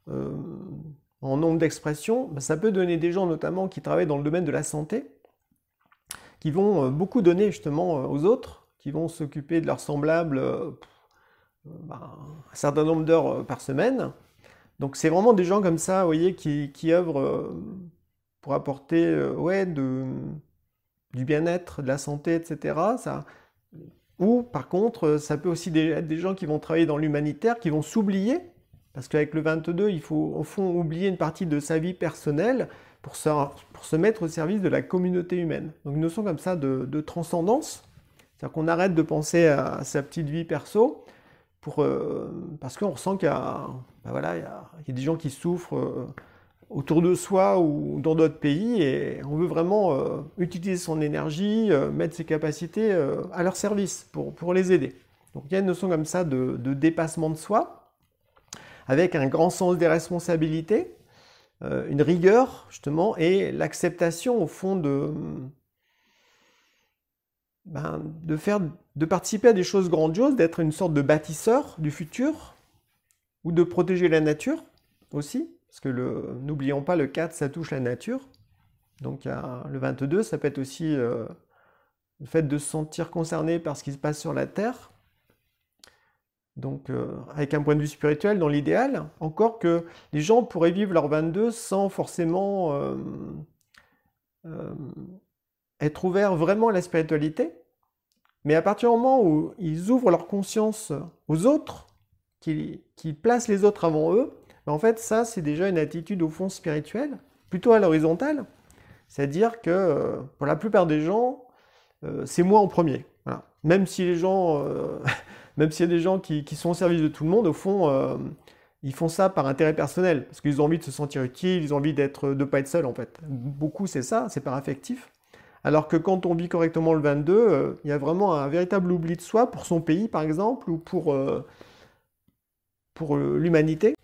en nombre d'expressions, ben, ça peut donner des gens notamment qui travaillent dans le domaine de la santé, qui vont beaucoup donner justement aux autres, qui vont s'occuper de leurs semblables un certain nombre d'heures par semaine. Donc c'est vraiment des gens comme ça, vous voyez, qui œuvrent pour apporter ouais, du bien-être, de la santé, etc. Ça. Ou par contre, ça peut aussi être des gens qui vont travailler dans l'humanitaire, qui vont s'oublier, parce qu'avec le 22, il faut au fond oublier une partie de sa vie personnelle pour se mettre au service de la communauté humaine. Donc une notion comme ça de transcendance, c'est-à-dire qu'on arrête de penser à sa petite vie perso, parce qu'on ressent qu'il y a, ben voilà, il y a des gens qui souffrent autour de soi ou dans d'autres pays et on veut vraiment utiliser son énergie, mettre ses capacités à leur service pour les aider. Donc il y a une notion comme ça de dépassement de soi, avec un grand sens des responsabilités, une rigueur justement et l'acceptation au fond de participer à des choses grandioses, d'être une sorte de bâtisseur du futur, ou de protéger la nature aussi, parce que n'oublions pas, le 4, ça touche la nature. Donc le 22, ça peut être aussi le fait de se sentir concerné par ce qui se passe sur la Terre. Donc avec un point de vue spirituel, dans l'idéal, encore que les gens pourraient vivre leur 22 sans forcément être ouverts vraiment à la spiritualité. Mais à partir du moment où ils ouvrent leur conscience aux autres, qu'ils placent les autres avant eux, ben en fait ça c'est déjà une attitude au fond spirituelle, plutôt à l'horizontale. C'est-à-dire que pour la plupart des gens, c'est moi en premier. Voilà. Même si les gens, même s'il y a des gens qui sont au service de tout le monde, au fond, ils font ça par intérêt personnel, parce qu'ils ont envie de se sentir utiles, ils ont envie de pas être seuls en fait. Beaucoup c'est ça, c'est par affectif. Alors que quand on vit correctement le 22, il y a vraiment un véritable oubli de soi pour son pays par exemple, ou pour l'humanité.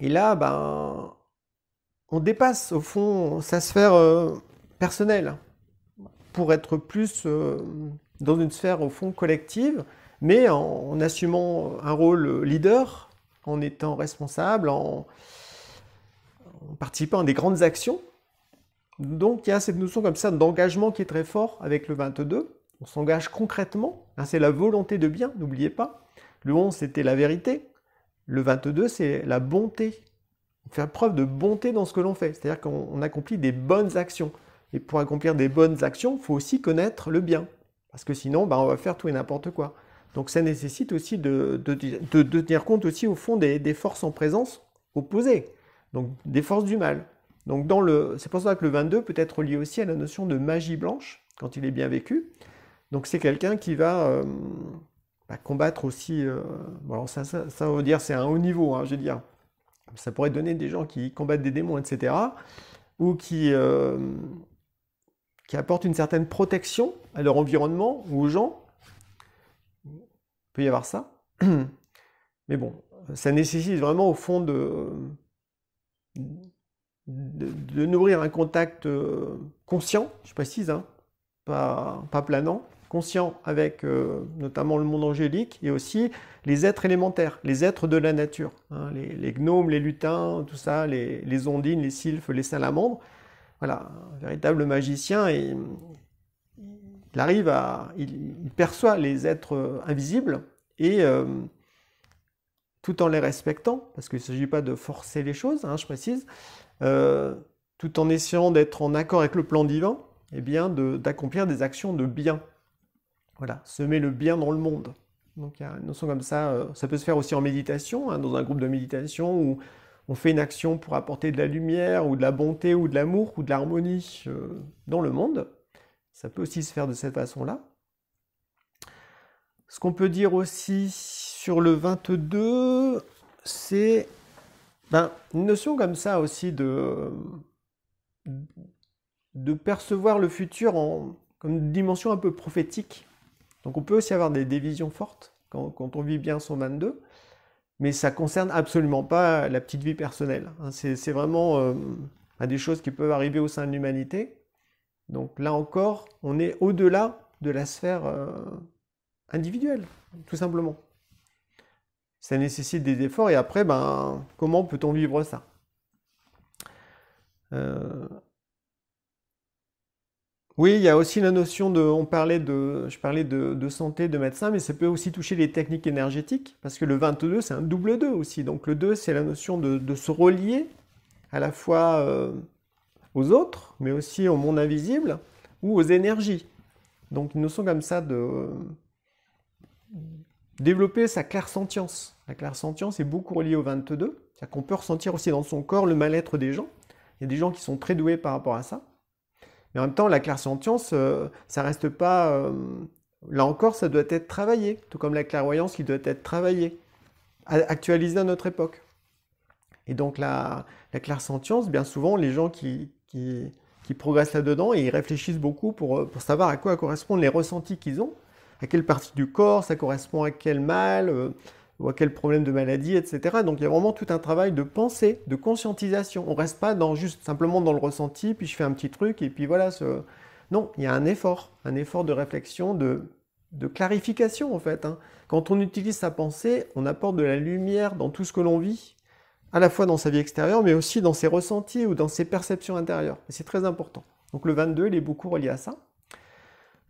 Et là, ben, on dépasse au fond sa sphère personnelle pour être plus dans une sphère au fond collective, mais en assumant un rôle leader, en étant responsable, en participant à des grandes actions. Donc il y a cette notion comme ça d'engagement qui est très fort avec le 22. On s'engage concrètement, c'est la volonté de bien, n'oubliez pas. Le 11, c'était la vérité. Le 22, c'est la bonté. Faire preuve de bonté dans ce que l'on fait. C'est-à-dire qu'on accomplit des bonnes actions. Et pour accomplir des bonnes actions, il faut aussi connaître le bien. Parce que sinon, ben, on va faire tout et n'importe quoi. Donc ça nécessite aussi de tenir compte aussi au fond des forces en présence opposées, donc des forces du mal. Donc c'est pour ça que le 22 peut être lié aussi à la notion de magie blanche, quand il est bien vécu. Donc c'est quelqu'un qui va combattre aussi, bon, ça on va dire c'est un haut niveau, hein, je veux dire. Ça pourrait donner des gens qui combattent des démons, etc. Ou qui apportent une certaine protection à leur environnement ou aux gens. Il peut y avoir ça. Mais bon, ça nécessite vraiment au fond de nourrir un contact conscient, je précise, hein, pas planant, conscient avec notamment le monde angélique et aussi les êtres élémentaires, les êtres de la nature, hein, les gnomes, les lutins, tout ça, les ondines, les sylphes, les salamandres. Voilà, un véritable magicien, et il perçoit les êtres invisibles et tout en les respectant, parce qu'il ne s'agit pas de forcer les choses, hein, je précise, tout en essayant d'être en accord avec le plan divin, eh bien d'accomplir des actions de bien. Voilà, semer le bien dans le monde. Donc il y a une notion comme ça peut se faire aussi en méditation, hein, dans un groupe de méditation où on fait une action pour apporter de la lumière, ou de la bonté, ou de l'amour, ou de l'harmonie dans le monde. Ça peut aussi se faire de cette façon-là. Ce qu'on peut dire aussi sur le 22, c'est une notion comme ça aussi de percevoir le futur comme une dimension un peu prophétique. Donc on peut aussi avoir des visions fortes quand on vit bien son 22, mais ça ne concerne absolument pas la petite vie personnelle. Hein. C'est vraiment des choses qui peuvent arriver au sein de l'humanité. Donc là encore, on est au-delà de la sphère individuelle, tout simplement. Ça nécessite des efforts, et après, comment peut-on vivre ça? Oui, il y a aussi la notion je parlais de santé, de médecin, mais ça peut aussi toucher les techniques énergétiques, parce que le 22, c'est un double 2 aussi. Donc le 2, c'est la notion de se relier à la fois aux autres, mais aussi au monde invisible, ou aux énergies. Donc une notion comme ça de développer sa clairsentience. La clairsentience est beaucoup reliée au 22, c'est-à-dire qu'on peut ressentir aussi dans son corps le mal-être des gens. Il y a des gens qui sont très doués par rapport à ça. Mais en même temps, la clairsentience, ça reste pas... là encore, ça doit être travaillé, tout comme la clairvoyance qui doit être travaillée, actualisée à notre époque. Et donc la clairsentience, bien souvent, les gens qui progressent là-dedans, et ils réfléchissent beaucoup pour savoir à quoi correspondent les ressentis qu'ils ont, à quelle partie du corps ça correspond, à quel mal, ou à quel problème de maladie, etc. Donc il y a vraiment tout un travail de pensée, de conscientisation. On ne reste pas juste simplement dans le ressenti, puis je fais un petit truc, et puis voilà. Non, il y a un effort de réflexion, de clarification en fait. Hein. Quand on utilise sa pensée, on apporte de la lumière dans tout ce que l'on vit, à la fois dans sa vie extérieure, mais aussi dans ses ressentis ou dans ses perceptions intérieures. Et c'est très important. Donc le 22, il est beaucoup relié à ça.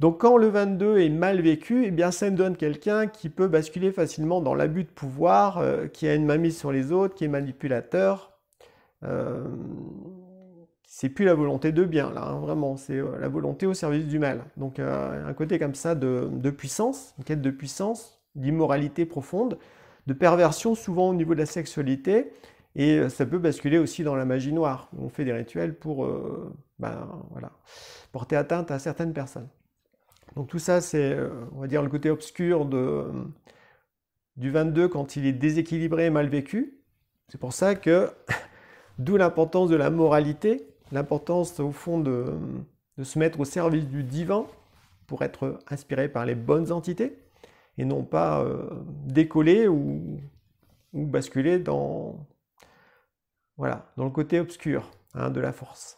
Donc quand le 22 est mal vécu, eh bien ça nous donne quelqu'un qui peut basculer facilement dans l'abus de pouvoir, qui a une mainmise sur les autres, qui est manipulateur. C'est plus la volonté de bien, là, hein, vraiment, c'est la volonté au service du mal. Donc un côté comme ça de puissance, une quête de puissance, d'immoralité profonde, de perversion souvent au niveau de la sexualité, et ça peut basculer aussi dans la magie noire, où on fait des rituels pour porter atteinte à certaines personnes. Donc tout ça, c'est, on va dire, le côté obscur du 22 quand il est déséquilibré et mal vécu. C'est pour ça que, d'où l'importance de la moralité, l'importance au fond de se mettre au service du divin pour être inspiré par les bonnes entités, et non pas décoller ou basculer dans le côté obscur, hein, de la force.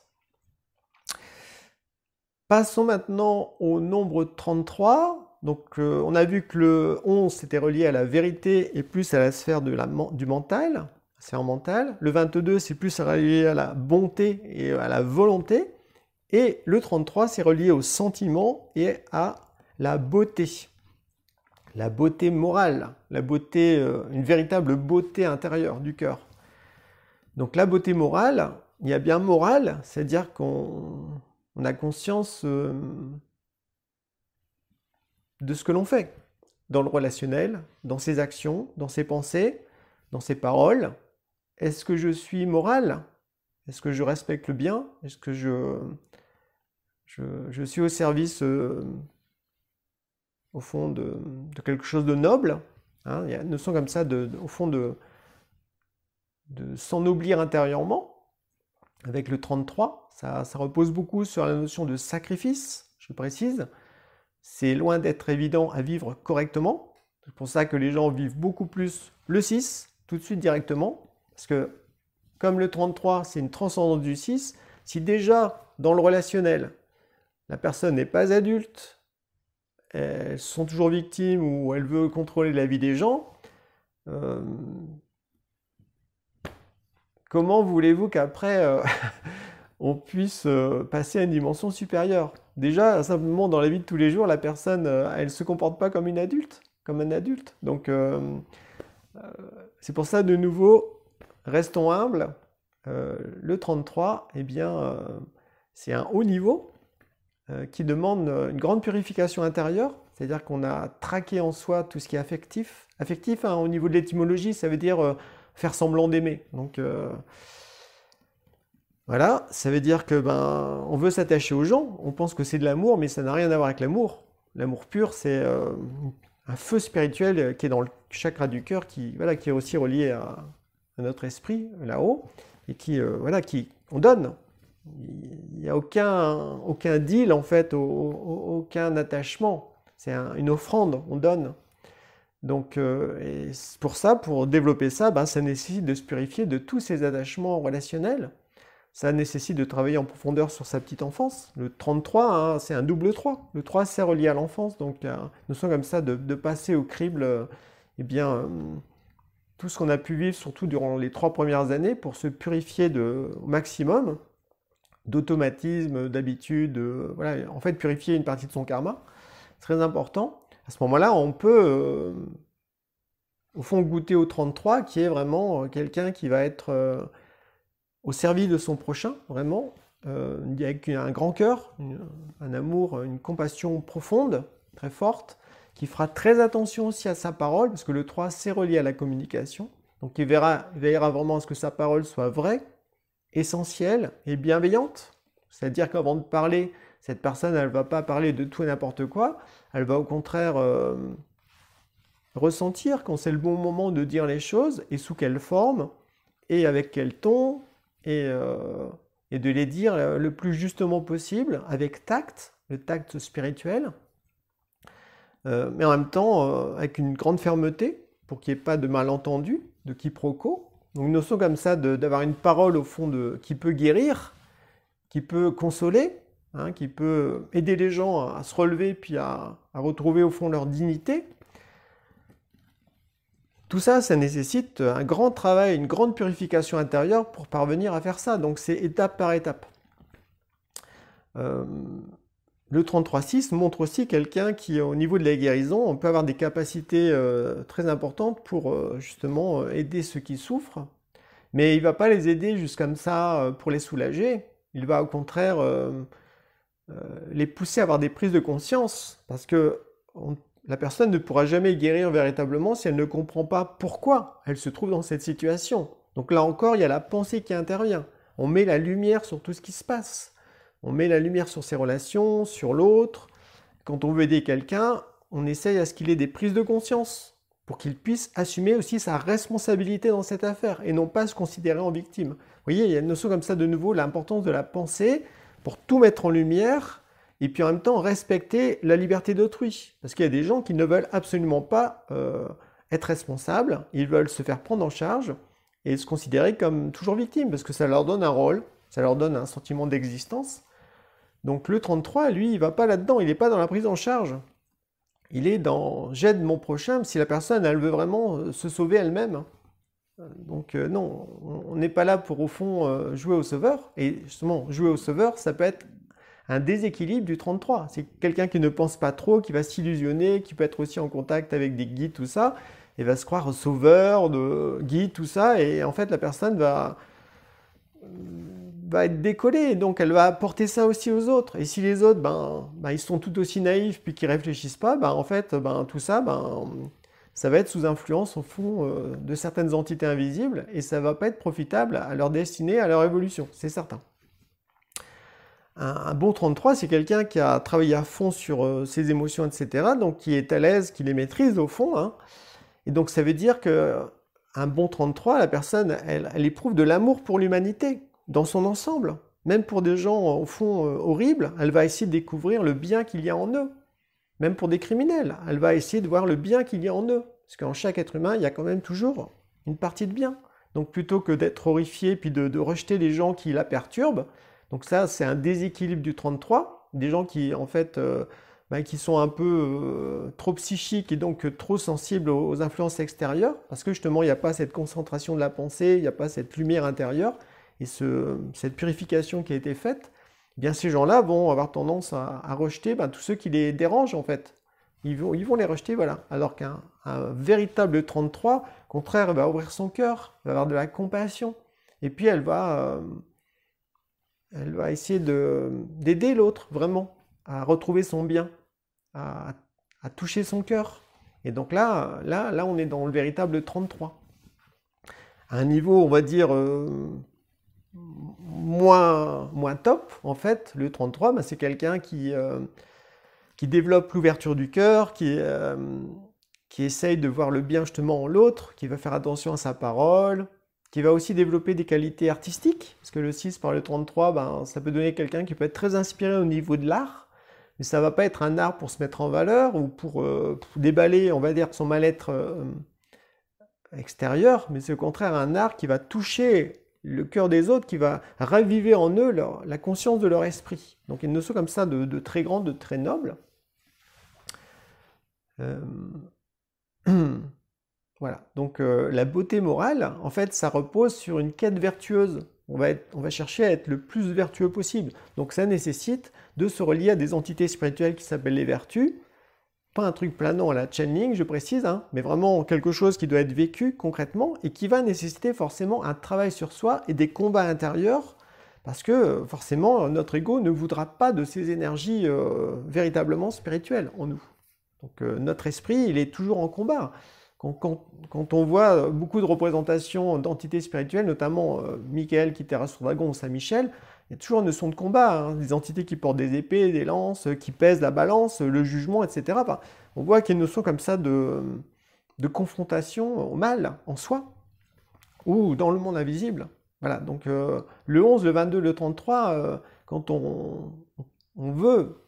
Passons maintenant au nombre 33. Donc on a vu que le 11 c'était relié à la vérité et plus à la sphère du mental, la sphère mentale. Le 22 c'est plus relié à la bonté et à la volonté. Et le 33 c'est relié au sentiment et à la beauté. La beauté morale, la beauté, une véritable beauté intérieure du cœur. Donc la beauté morale, il y a bien morale, c'est-à-dire qu'on a conscience de ce que l'on fait. dans le relationnel, dans ses actions, dans ses pensées, dans ses paroles? Est-ce que je suis moral? Est-ce que je respecte le bien? Est-ce que je suis au service, au fond, de quelque chose de noble? Hein, il y a une notion comme ça, au fond, de s'ennoblir intérieurement. Avec le 33, ça repose beaucoup sur la notion de sacrifice, je précise. C'est loin d'être évident à vivre correctement. C'est pour ça que les gens vivent beaucoup plus le 6, tout de suite directement. Parce que, comme le 33, c'est une transcendance du 6, si déjà, dans le relationnel, la personne n'est pas adulte, elles sont toujours victimes ou elle veut contrôler la vie des gens, comment voulez-vous qu'après on puisse passer à une dimension supérieure? Déjà, simplement dans la vie de tous les jours, la personne, elle ne se comporte pas comme une adulte, comme un adulte. Donc, c'est pour ça, de nouveau, restons humbles. Le 33, eh bien, c'est un haut niveau qui demande une grande purification intérieure. C'est-à-dire qu'on a traqué en soi tout ce qui est affectif. Affectif, hein, au niveau de l'étymologie, ça veut dire faire semblant d'aimer. Donc, voilà, ça veut dire que on veut s'attacher aux gens, on pense que c'est de l'amour, mais ça n'a rien à voir avec l'amour. L'amour pur, c'est un feu spirituel qui est dans le chakra du cœur, qui est aussi relié à notre esprit, là-haut, et on donne. Il n'y a aucun deal, en fait, aucun attachement. C'est une offrande, on donne. Donc, et pour ça, pour développer ça, ça nécessite de se purifier de tous ces attachements relationnels. Ça nécessite de travailler en profondeur sur sa petite enfance. Le 33, hein, c'est un double 3. Le 3, c'est relié à l'enfance. Donc, il y a une notion comme ça de passer au crible tout ce qu'on a pu vivre, surtout durant les 3 premières années, pour se purifier au maximum d'automatisme, d'habitude. Voilà, en fait, purifier une partie de son karma. C'est très important. À ce moment-là, on peut, au fond, goûter au 33, qui est vraiment quelqu'un qui va être au service de son prochain, vraiment, avec un grand cœur, un amour, une compassion profonde, très forte, qui fera très attention aussi à sa parole, parce que le 3, c'est relié à la communication. Donc il veillera vraiment à ce que sa parole soit vraie, essentielle et bienveillante. C'est-à-dire qu'avant de parler, cette personne, elle ne va pas parler de tout et n'importe quoi, elle va au contraire ressentir quand c'est le bon moment de dire les choses, et sous quelle forme, et avec quel ton, et de les dire le plus justement possible, avec tact, le tact spirituel, mais en même temps avec une grande fermeté, pour qu'il n'y ait pas de malentendu, de quiproquo. Donc une notion comme ça d'avoir une parole au fond qui peut guérir, qui peut consoler, hein, qui peut aider les gens à se relever, puis à retrouver au fond leur dignité. Tout ça, ça nécessite un grand travail, une grande purification intérieure pour parvenir à faire ça. Donc c'est étape par étape. Le 33-6 montre aussi quelqu'un qui, au niveau de la guérison, on peut avoir des capacités très importantes pour justement aider ceux qui souffrent. Mais il ne va pas les aider juste comme ça pour les soulager. Il va au contraire les pousser à avoir des prises de conscience. Parce que la personne ne pourra jamais guérir véritablement si elle ne comprend pas pourquoi elle se trouve dans cette situation. Donc là encore, il y a la pensée qui intervient. On met la lumière sur tout ce qui se passe. On met la lumière sur ses relations, sur l'autre. Quand on veut aider quelqu'un, on essaye à ce qu'il ait des prises de conscience pour qu'il puisse assumer aussi sa responsabilité dans cette affaire et non pas se considérer en victime. Vous voyez, il y a une notion comme ça de nouveau, l'importance de la pensée pour tout mettre en lumière et puis en même temps respecter la liberté d'autrui. Parce qu'il y a des gens qui ne veulent absolument pas être responsables, ils veulent se faire prendre en charge et se considérer comme toujours victimes parce que ça leur donne un rôle, ça leur donne un sentiment d'existence. Donc le 33, lui, il ne va pas là-dedans, il n'est pas dans la prise en charge. Il est dans « j'aide mon prochain » si la personne, elle veut vraiment se sauver elle-même. Donc non, on n'est pas là pour au fond jouer au sauveur. Et justement, jouer au sauveur, ça peut être un déséquilibre du 33. C'est quelqu'un qui ne pense pas trop, qui va s'illusionner, qui peut être aussi en contact avec des guides, tout ça, et va se croire sauveur, guide, tout ça, et en fait la personne va va être décollée, et donc elle va apporter ça aussi aux autres. Et si les autres, ils sont tout aussi naïfs puis qu'ils réfléchissent pas, en fait, tout ça, ça va être sous influence au fond de certaines entités invisibles, et ça va pas être profitable à leur destinée, à leur évolution, c'est certain. Un bon 33, c'est quelqu'un qui a travaillé à fond sur ses émotions, etc., donc qui est à l'aise, qui les maîtrise au fond, hein. Et donc ça veut dire que un bon 33, la personne, elle éprouve de l'amour pour l'humanité, dans son ensemble. Même pour des gens, au fond, horribles, elle va essayer de découvrir le bien qu'il y a en eux. Même pour des criminels, elle va essayer de voir le bien qu'il y a en eux. Parce qu'en chaque être humain, il y a quand même toujours une partie de bien. Donc plutôt que d'être horrifié puis de rejeter les gens qui la perturbent, donc ça c'est un déséquilibre du 33, des gens qui en fait qui sont un peu trop psychiques et donc trop sensibles aux influences extérieures, parce que justement il n'y a pas cette concentration de la pensée, il n'y a pas cette lumière intérieure, et cette purification qui a été faite, eh bien ces gens-là vont avoir tendance à rejeter tous ceux qui les dérangent en fait. Ils vont les rejeter, voilà. Alors qu'un véritable 33, au contraire, va ouvrir son cœur, va avoir de la compassion, et puis elle va essayer d'aider l'autre, vraiment, à retrouver son bien, à toucher son cœur. Et donc là, on est dans le véritable 33. À un niveau, on va dire, moins top, en fait, le 33, c'est quelqu'un qui développe l'ouverture du cœur, qui essaye de voir le bien justement en l'autre, qui va faire attention à sa parole, qui va aussi développer des qualités artistiques, parce que le 6 par le 33, ça peut donner quelqu'un qui peut être très inspiré au niveau de l'art, mais ça va pas être un art pour se mettre en valeur ou pour déballer, on va dire, son mal-être extérieur, mais c'est au contraire un art qui va toucher le cœur des autres, qui va raviver en eux la conscience de leur esprit. Donc il y a une notion comme ça de très grand, de très noble. Voilà, donc la beauté morale, en fait, ça repose sur une quête vertueuse. On va chercher à être le plus vertueux possible. Donc ça nécessite de se relier à des entités spirituelles qui s'appellent les vertus. Pas un truc planant à la channeling, je précise, hein, mais vraiment quelque chose qui doit être vécu concrètement et qui va nécessiter forcément un travail sur soi et des combats intérieurs, parce que forcément notre ego ne voudra pas de ces énergies véritablement spirituelles en nous. Donc notre esprit, il est toujours en combat. Quand on voit beaucoup de représentations d'entités spirituelles, notamment Michael qui terrasse sur dragon ou Saint-Michel, il y a toujours une notion de combat, hein, des entités qui portent des épées, des lances, qui pèsent la balance, le jugement, etc. On voit qu'il y a une notion comme ça de confrontation au mal en soi, ou dans le monde invisible. Voilà, donc le 11, le 22, le 33, quand on veut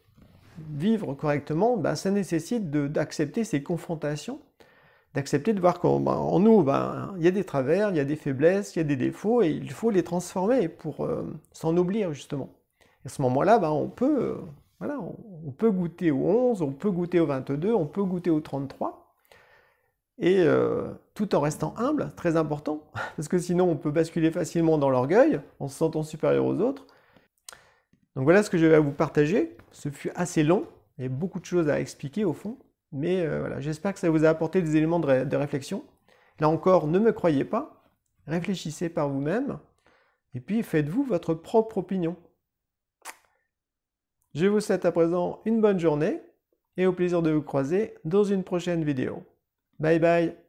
vivre correctement, ça nécessite d'accepter ces confrontations, d'accepter de voir qu'en nous, il y a des travers, il y a des faiblesses, il y a des défauts, et il faut les transformer pour s'en oublier, justement. Et à ce moment-là, on peut goûter au 11, on peut goûter au 22, on peut goûter au 33, et tout en restant humble, très important, parce que sinon on peut basculer facilement dans l'orgueil, en se sentant supérieur aux autres. Donc voilà ce que je vais vous partager. Ce fut assez long, il y a beaucoup de choses à expliquer au fond. Mais voilà, j'espère que ça vous a apporté des éléments de réflexion. Là encore, ne me croyez pas, réfléchissez par vous-même, et puis faites-vous votre propre opinion. Je vous souhaite à présent une bonne journée, et au plaisir de vous croiser dans une prochaine vidéo. Bye bye!